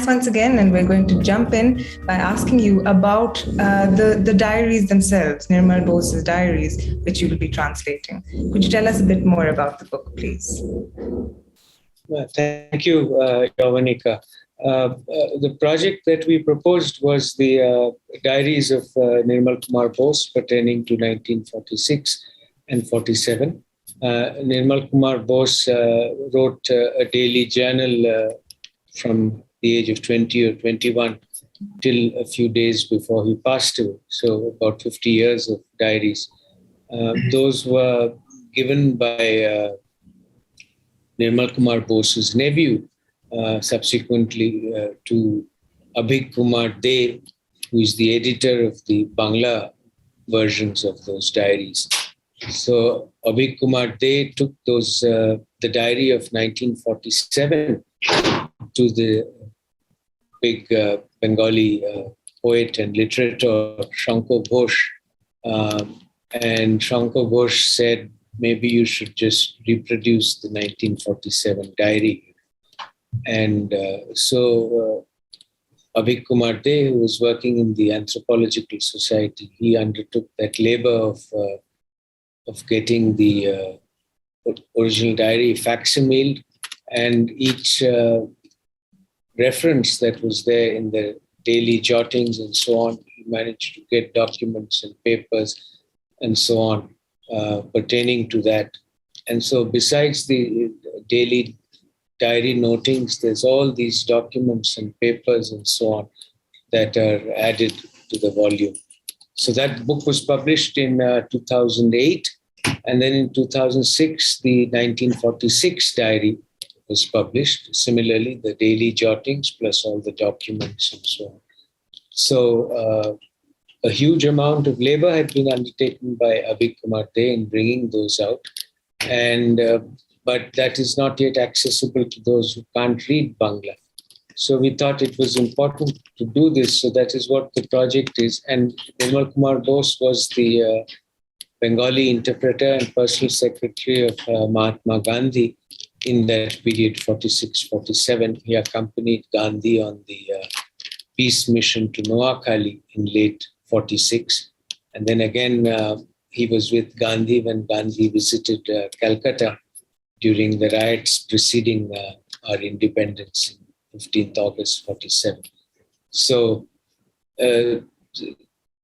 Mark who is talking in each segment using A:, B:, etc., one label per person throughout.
A: thanks once again, and we're going to jump in by asking you about the diaries themselves, Nirmal Bose's diaries, which you will be translating. Could you tell us a bit more about the book, please?
B: Thank you, Yauvanika. The project that we proposed was the diaries of Nirmal Kumar Bose pertaining to 1946 and 47. Nirmal Kumar Bose wrote a daily journal from the age of 20 or 21 till a few days before he passed away. So about 50 years of diaries. Those were given by Nirmal Kumar Bose's nephew, subsequently to Abhik Kumar De, who is the editor of the Bangla versions of those diaries. So Abhik Kumar De took those the diary of 1947 to the big Bengali poet and literature Shankar Ghosh, and Shankar Ghosh said, maybe you should just reproduce the 1947 diary. And so Abhik Kumar De, who was working in the Anthropological Society, he undertook that labor of getting the original diary facsimiled, and each reference that was there in the daily jottings and so on, he managed to get documents and papers and so on pertaining to that. And so besides the daily diary notings, there's all these documents and papers and so on that are added to the volume. So that book was published in 2008. And then in 2006, the 1946 diary was published. Similarly, the daily jottings plus all the documents and so on. So a huge amount of labor had been undertaken by Abhik Kumar De in bringing those out. And but that is not yet accessible to those who can't read Bangla. So we thought it was important to do this. So that is what the project is. And Nirmal Kumar Bose was the Bengali interpreter and personal secretary of Mahatma Gandhi in that period, 46-47. He accompanied Gandhi on the peace mission to Noakhali in late 46. And then again, he was with Gandhi when Gandhi visited Calcutta during the riots preceding our independence in 15th August 47. So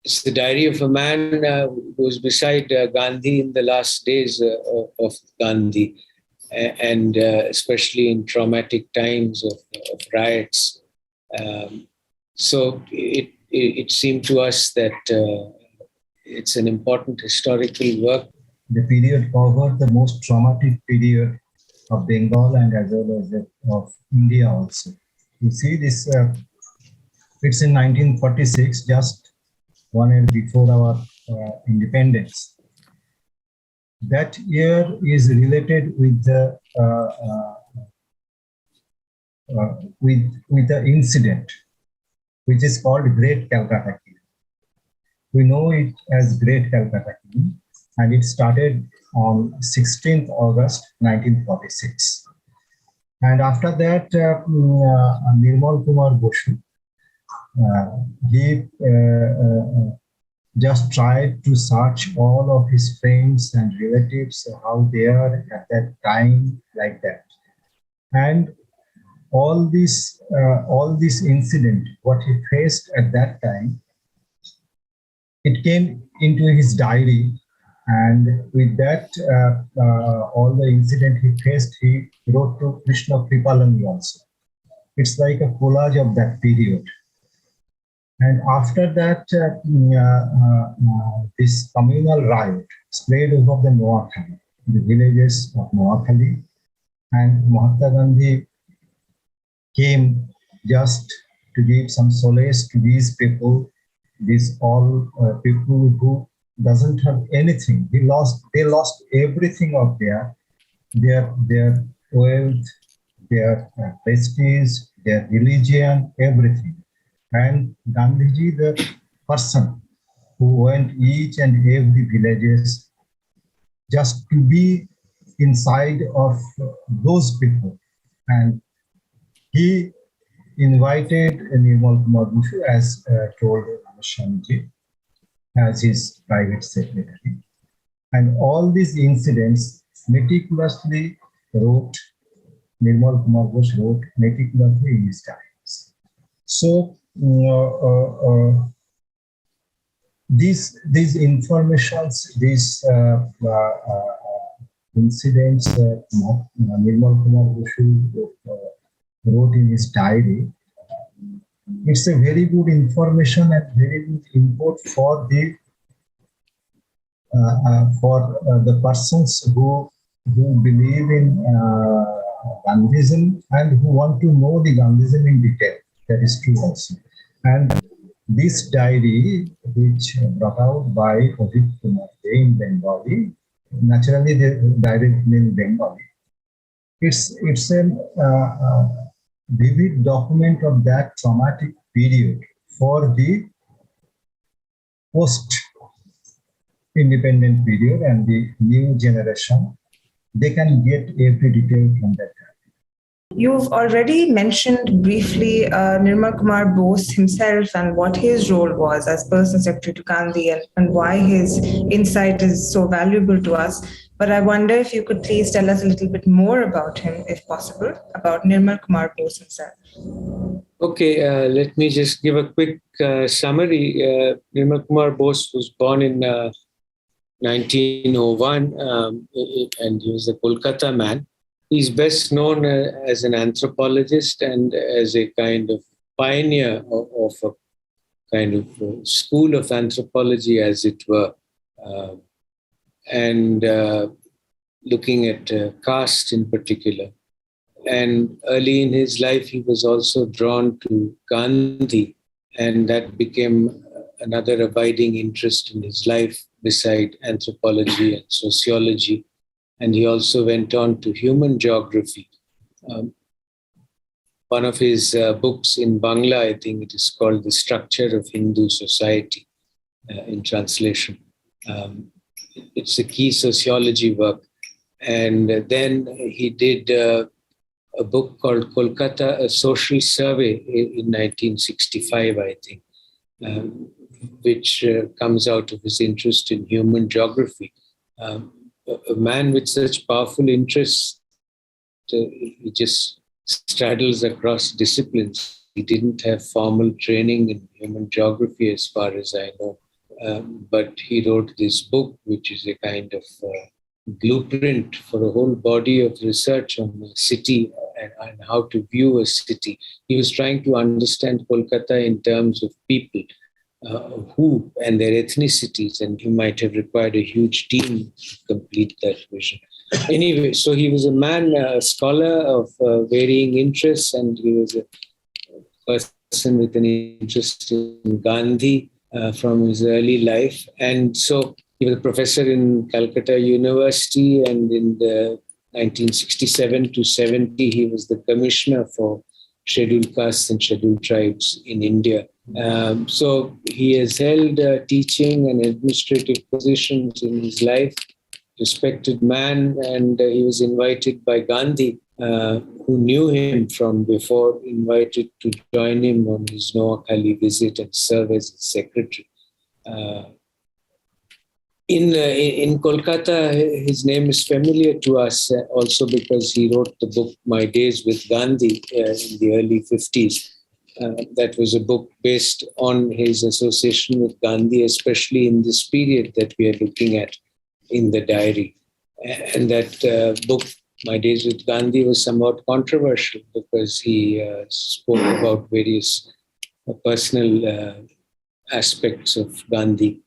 B: it's the diary of a man who was beside Gandhi in the last days of Gandhi, and especially in traumatic times of riots. So it seemed to us that it's an important historical work.
C: The period covered the most traumatic period of Bengal and as well as of India also. You see this, it's in 1946, just 1 year before our independence. That year is related with the with the incident, which is called Great Calcutta Killing. We know it as Great Calcutta Killing, and it started on 16th August 1946. And after that, Nirmal Kumar Bose, he just tried to search all of his friends and relatives, how they are at that time, like that. And all this incident, what he faced at that time, it came into his diary. And with that, all the incident he faced, he wrote to Krishna Kripalani also. It's like a collage of that period. And after that, this communal riot spread over the Noakhali, the villages of Noakhali, and Mahatma Gandhi came just to give some solace to these people, these all people who doesn't have anything. They lost everything of their wealth, their prestige, their religion, everything. And Gandhiji, the person who went each and every villages just to be inside of those people. And he invited Nirmal Kumar Bushu, as told Ramaswamy, as his private secretary. And all these incidents meticulously wrote, Nirmal Kumar Bush wrote meticulously in his diaries. So these informations, these incidents Nirmal Kumar Bushu wrote in his diary, it's a very good information and very good input for the persons who believe in Gandhism and who want to know the Gandhism in detail. That is true also. And this diary, which brought out by Ajit Kumar in Bengali, naturally the diary in Bengali, it's a vivid document of that traumatic period for the post-independent period, and the new generation, they can get every detail from that.
A: You've already mentioned briefly Nirmal Kumar Bose himself and what his role was as personal secretary to Gandhi, and why his insight is so valuable to us. But I wonder if you could please tell us a little bit more about him, if possible, about Nirmal Kumar Bose himself.
B: Okay, let me just give a quick summary. Nirmal Kumar Bose was born in 1901, and he was a Kolkata man. He's best known as an anthropologist and as a kind of pioneer of a kind of school of anthropology, as it were, and looking at caste in particular. And early in his life, he was also drawn to Gandhi, and that became another abiding interest in his life beside anthropology and sociology. And he also went on to human geography. One of his books in Bangla, I think it is called The Structure of Hindu Society in translation. It's a key sociology work. And then he did a book called Kolkata, A Social Survey in 1965, I think, which comes out of his interest in human geography. A man with such powerful interests, he just straddles across disciplines. He didn't have formal training in human geography, as far as I know. But he wrote this book, which is a kind of blueprint for a whole body of research on a city and how to view a city. He was trying to understand Kolkata in terms of people who and their ethnicities, and he might have required a huge team to complete that vision. Anyway, so he was a man, a scholar of varying interests, and he was a person with an interest in Gandhi from his early life. And so he was a professor in Calcutta University, and in the 1967 to 70, he was the commissioner for scheduled castes and scheduled tribes in India. So he has held teaching and administrative positions in his life, respected man, and he was invited by Gandhi, who knew him from before, invited to join him on his Noakhali visit and serve as his secretary. In Kolkata, his name is familiar to us also because he wrote the book My Days with Gandhi in the early 50s. That was a book based on his association with Gandhi, especially in this period that we are looking at in the diary. And that book, My Days with Gandhi, was somewhat controversial because he spoke about various personal aspects of Gandhi.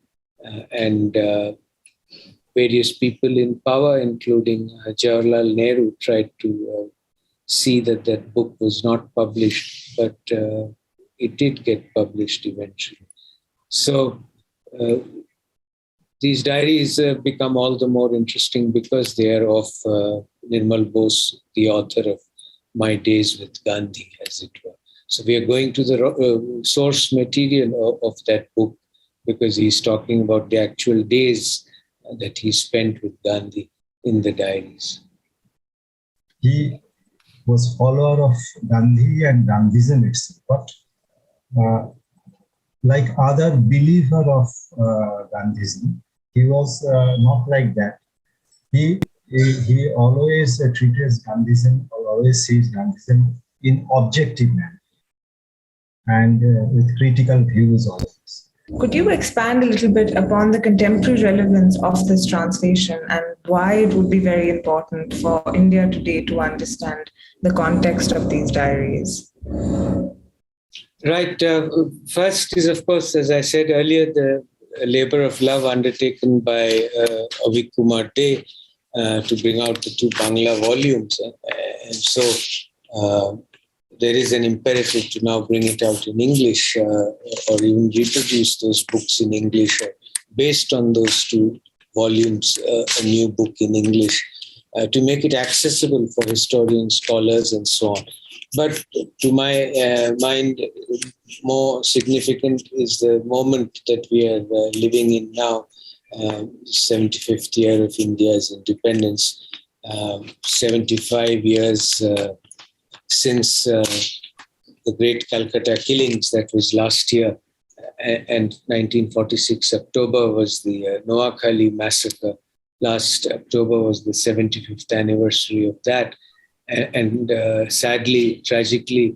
B: And various people in power, including Jawaharlal Nehru, tried to see that that book was not published, but it did get published eventually. So these diaries become all the more interesting because they are of Nirmal Bose, the author of My Days with Gandhi, as it were. So we are going to the source material of that book, because he's talking about the actual days that he spent with Gandhi in the diaries.
C: He was follower of Gandhi and Gandhism itself, but like other believer of Gandhism, he was not like that. He always treated Gandhism, or always sees Gandhism in objective manner and with critical views always.
A: Could you expand a little bit upon the contemporary relevance of this translation and why it would be very important for India today to understand the context of these diaries?
B: Right. First is, of course, as I said earlier, the labor of love undertaken by Avik Kumar Dey to bring out the two Bangla volumes. And so there is an imperative to now bring it out in English or even reproduce those books in English based on those two volumes, a new book in English, to make it accessible for historians, scholars, and so on. But to my mind, more significant is the moment that we are living in now, 75th year of India's independence, 75 years since the great Calcutta killings that was last year, and 1946 October was the Noakhali massacre. Last October was the 75th anniversary of that. And sadly, tragically,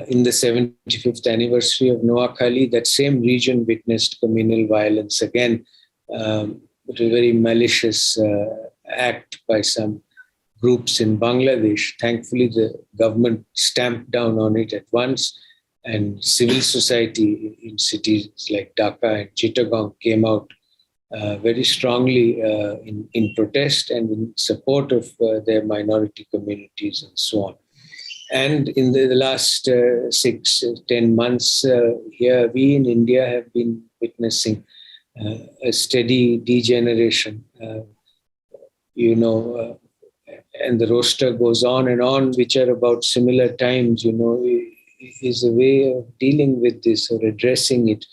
B: in the 75th anniversary of Noakhali, that same region witnessed communal violence again. It was a very malicious act by some groups in Bangladesh. Thankfully, the government stamped down on it at once, and civil society in cities like Dhaka and Chittagong came out very strongly in protest and in support of their minority communities and so on. And in the last 6-10 months here, we in India have been witnessing a steady degeneration, and the roster goes on and on, which are about similar times, is a way of dealing with this or addressing it.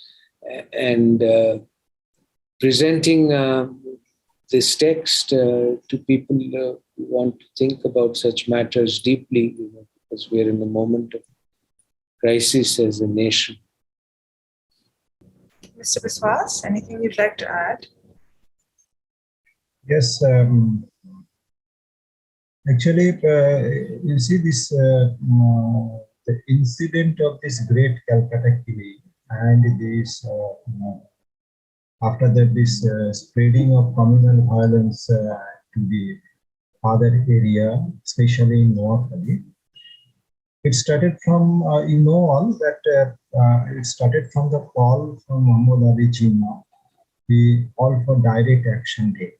B: And presenting this text to people who want to think about such matters deeply, because we're in a moment of crisis as a nation.
A: Mr. Biswas, anything you'd like to add?
C: Yes, actually, you see this the incident of this great Calcutta killing and this. After that, this spreading of communal violence to the other area, especially in Noakhali, it started from, all that it started from the call from Muhammad Ali Jinnah, the call for direct action day.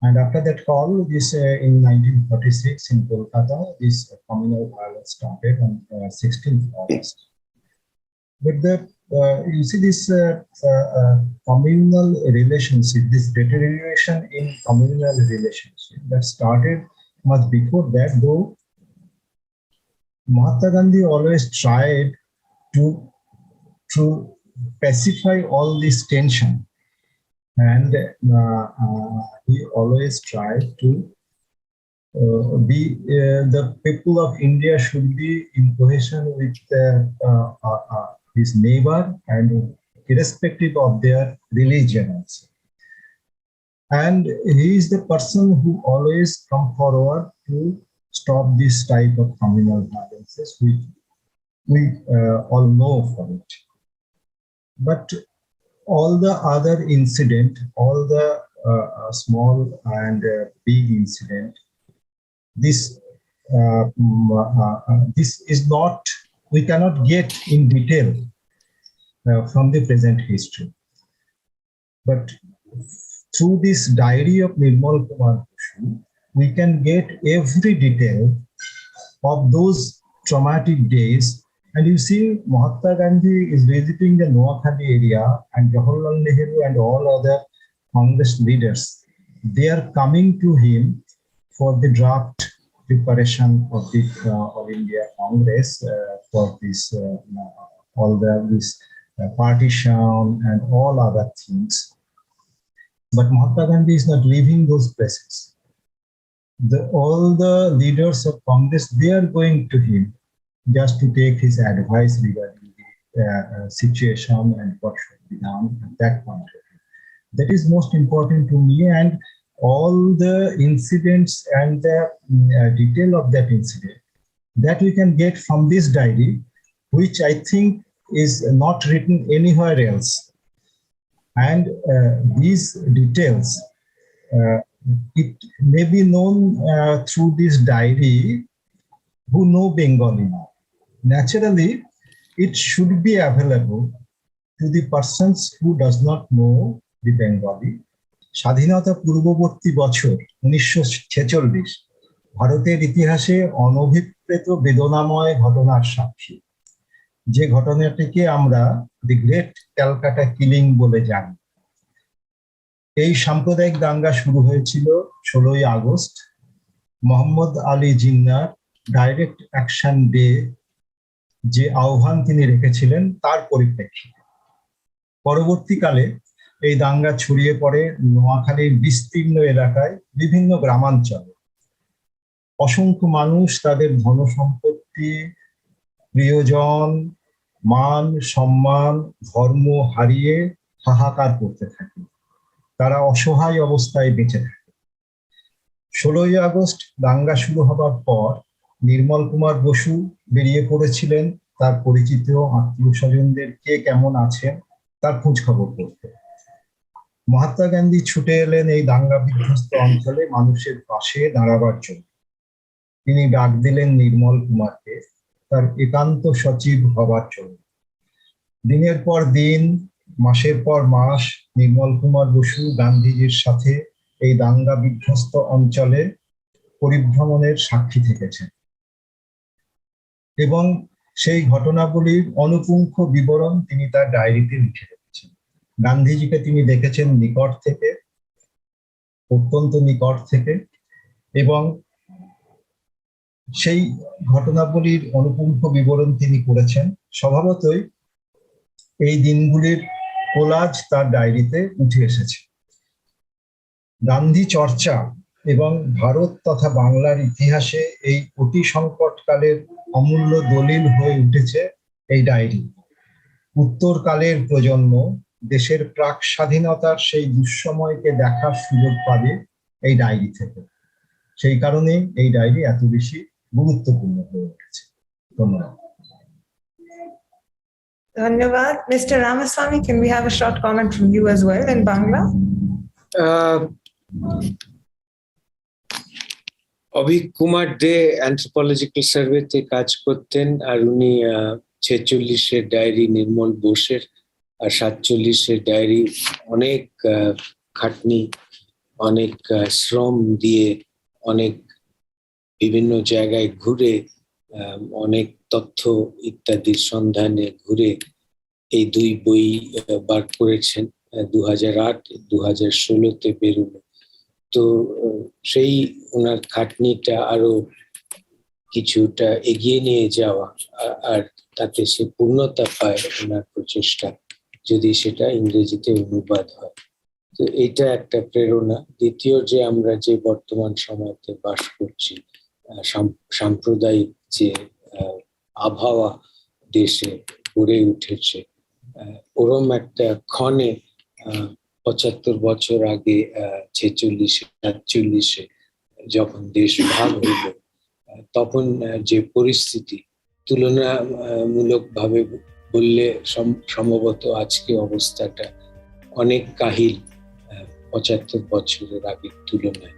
C: And after that call, this in 1946 in Kolkata, this communal violence started on 16th August. But you see this communal relationship, this deterioration in communal relationship that started much before that, though Mahatma Gandhi always tried to pacify all this tension, and he always tried to the people of India should be in cohesion with his neighbor and irrespective of their religion also. And he is the person who always come forward to stop this type of communal violences, which we all know for it. But all the other incident, all the small and big incident, this is not, we cannot get in detail from the present history. But through this diary of Nirmal Kumar, we can get every detail of those traumatic days. And you see, Mahatma Gandhi is visiting the Noakhali area, and Jawaharlal Nehru and all other Congress leaders, they are coming to him for the draft preparation of the All India Congress for this this partition and all other things. But Mahatma Gandhi is not leaving those places. all the leaders of Congress, they are going to him just to take his advice regarding the situation and what should be done at that point of view. That is most important to me, and all the incidents and the detail of that incident that we can get from this diary, which I think is not written anywhere else. And these details, it may be known through this diary who know Bengali now. Naturally, it should be available to the persons who does not know the Bengali. স্বাধীনতা পূর্ববর্তী বছর 1946 ভারতের ইতিহাসে অনভিপ্রেত বেদনাময় ঘটনার সাক্ষী, যে ঘটনাটিকে আমরা দি গ্রেট ক্যালকাটা কিলিং বলে জানি। এই সাম্প্রদায়িক দাঙ্গা শুরু হয়েছিল 16ই আগস্ট মোহাম্মদ আলী জিন্নার ডাইরেক্ট অ্যাকশন ডে যে আহ্বান তিনি রেখেছিলেন তার পরিপ্রেক্ষিতে। পরবর্তীকালে এই দাঙ্গা ছড়িয়ে পড়ে নোয়াখালীর বিস্তীর্ণ এলাকায়, বিভিন্ন গ্রামাঞ্চলে। অসংখ্য মানুষ তাদের ধনসম্পত্তি, প্রিয়জন, মান সম্মান, ধর্ম হারিয়ে হাহাকার করতে থাকে। তারা অসহায় অবস্থায় বেঁচে থাকে। 16ই আগস্ট দাঙ্গা শুরু হবার পর নির্মল কুমার বসু বেরিয়ে পড়েছিলেন তার পরিচিত আত্মীয় স্বজনদের কে কেমন আছেন তার খোঁজ খবর করতে। মহাত্মা গান্ধী ছুটে এলেন এই দাঙ্গা বিধ্বস্ত অঞ্চলে মানুষের পাশে দাঁড়াবার জন্য। তিনি ডাক দিলেন নির্মল কুমারকে তার একান্ত সচিব হবার জন্য। দিনের পর দিন, মাসের পর মাস নির্মল কুমার বসু গান্ধীজির সাথে এই দাঙ্গা বিধ্বস্ত অঞ্চলে পরিভ্রমণের সাক্ষী থেকেছেন এবং সেই ঘটনাগুলির অনুপুঙ্খ বিবরণ তিনি তার ডায়েরিতে লিখে রেখেছেন। গান্ধীজিকে তিনি দেখেছেন নিকট থেকে, অত্যন্ত নিকট থেকে, এবং সেই ঘটনাগুলির অনুপুঙ্খ বিবরণ তিনি করেছেন। স্বভাবতই এই দিনগুলির কোলাজ তার ডায়েরিতে উঠে এসেছে। গান্ধী চর্চা এবং ভারত তথা বাংলার ইতিহাসে এই অতি সংকটকালের অমূল্য দলিল হয়ে উঠেছে এই ডায়েরি। উত্তরকালের প্রজন্ম দেশের প্রাক স্বাধীনতার সেই দুঃসময়কে দেখার সুযোগ পাবে এই ডায়েরি থেকে। সেই কারণে এই ডায়েরি এত বেশি গুরুত্বপূর্ণ হয়ে উঠেছে। ধন্যবাদ।
A: Dhanyavad. Mr. Ramaswamy, can we have a short comment from you as well in Bangla?
B: Avik Kumar De anthropological সার্ভেতে কাজ করতেন, আর উনি 46-এর ডায়েরি নির্মল বোসের আর 47-এর ডায়েরি অনেক খাটনি, অনেক শ্রম দিয়ে, অনেক বিভিন্ন জায়গায় ঘুরে, অনেক তথ্য ইত্যাদির সন্ধানে ঘুরে এই দুই বই বার করেছেন। 2008-2016-তে বেরোলো। তো সেই ওনার খাটনিটা আরো কিছুটা এগিয়ে নিয়ে যাওয়া, আর তাতে সে পূর্ণতা পায় ওনার প্রচেষ্টা, যদি সেটা ইংরেজিতে অনুবাদ হয়। তো এটা একটা প্রেরণা। দ্বিতীয়, যে আমরা যে বর্তমান সময়তে বাস করছি, সাম্প্রদায়িক যে আবহাওয়া দেশে গড়ে উঠেছে, ওরম একটা ক্ষণে 75 বছর আগে 46-47 যখন দেশ ভাগ হইল, তখন যে পরিস্থিতি, তুলনামূলকভাবে বললে সম্ভবত আজকে অবস্থাটা অনেক কাহিল 75 বছরের আগের তুলনায়।